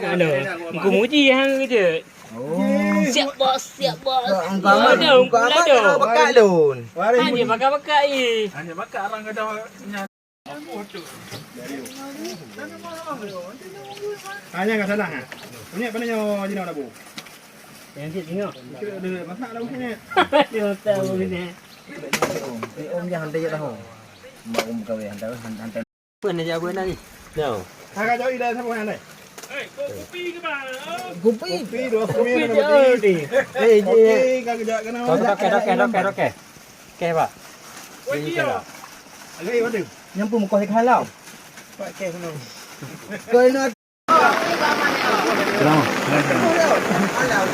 Ano? Aku muji hang je. Oh. Siap bos. Engkau ada. bekat lun. Hanya bakar-bakar je. Hanya bakar orang kata hanya kat sana. Punya apa nanya jina dah bu? Yang dia tengok. Kira ada masak dah punya. Dia tahu ni. Om jangan hantar je tahu. Mak om kau hantar. Apa nak jaga nak ni? No. Agak jauh dah siapa yang ada? Kopi. Kopi dua kopi Kopi ada jauh kopi. ni. Kopi kau kejap kena. Okey. Okey pak. Ini kalau. Lagi ada. Yang pun muka halau. Pak kes no. Kau nak Selamat. Alam.